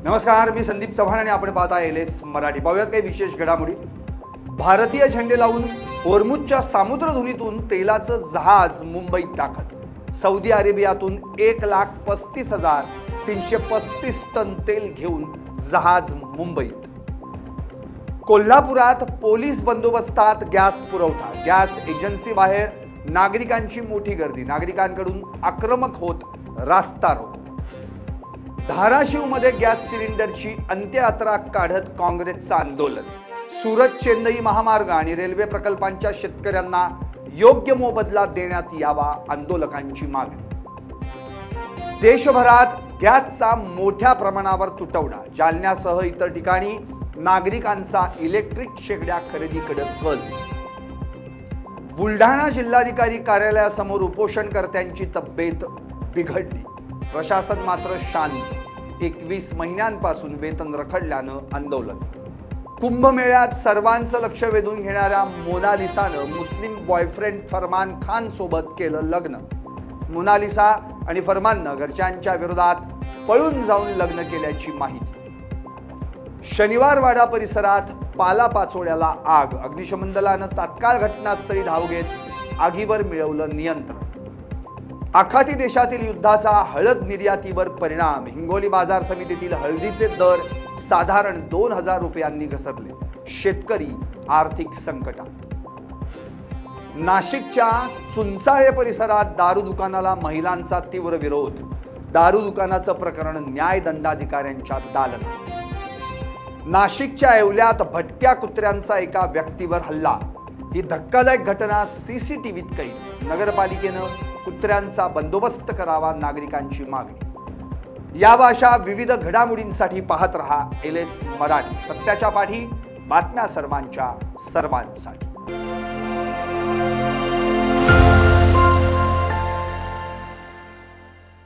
नमस्कार, मी संदीप चव्हाण आणि आपण पाहता एलएस मराठी. पाहूयात काही विशेष घडामोडी. भारतीय झेंडे लावून होर्मुझच्या सामुद्रधुनीतून तेलाचं जहाज मुंबईत दाखल. सौदी अरेबियातून 1,35,335 टन तेल घेऊन जहाज मुंबईत. कोल्हापुरात पोलीस बंदोबस्तात गॅस पुरवठा. गॅस एजन्सीबाहेर नागरिकांची मोठी गर्दी. नागरिकांकडून आक्रमक होत रास्ता रोको. धाराशिवमध्ये गॅस सिलेंडरची अंत्ययात्रा काढत काँग्रेसचं आंदोलन. सुरत चेन्नई महामार्ग आणि रेल्वे प्रकल्पांच्या शेतकऱ्यांना योग्य मोबदला देण्यात यावा, आंदोलकांची मागणी. देशभरात गॅसचा मोठ्या प्रमाणावर तुटवडा. जालन्यासह इतर ठिकाणी नागरिकांचा इलेक्ट्रिक शेगड्या खरेदीकडे कल. बुलढाणा जिल्हाधिकारी कार्यालयासमोर उपोषणकर्त्यांची तब्येत बिघडली. प्रशासन मात्र शांत. 21 महिन्यांपासून वेतन रखडल्यानं आंदोलन. कुंभमेळ्यात सर्वांचं लक्ष वेधून घेणाऱ्या मोनालिसानं मुस्लिम बॉयफ्रेंड फरमान खान सोबत केलं लग्न. मोनालिसा आणि फरमाननं घरच्यांच्या विरोधात पळून जाऊन लग्न केल्याची माहिती. शनिवारवाडा परिसरात पालापाचोळ्याला आग. अग्निशमन दलानं तात्काळ घटनास्थळी धाव घेत आगीवर मिळवलं नियंत्रण. आखाती देशातील युद्धाचा हळद निर्यातीवर परिणाम. हिंगोली बाजार समितीतील हळदीचे दर साधारण 2,000 रुपयांनी घसरले. शेतकरी आर्थिक संकटात. नाशिकच्या चुंचाळे परिसरात दारू दुकानाला महिलांचा तीव्र विरोध. दारू दुकानाचं प्रकरण न्यायदंडाधिकाऱ्यांच्या दालनात. नाशिकच्या येवल्यात भटक्या कुत्र्यांचा एका व्यक्तीवर हल्ला. ही धक्कादायक घटना सीसीटीव्हीत कैद. नगरपालिकेनं कुत्र्यांचा बंदोबस्त करावा, नागरिकांची मागणी. या अशा विविध घडामोडींसाठी पाहत रहा एलएस मराठी. सत्याच्या पाठी, बातम्या सर्वांच्या सर्वांसाठी.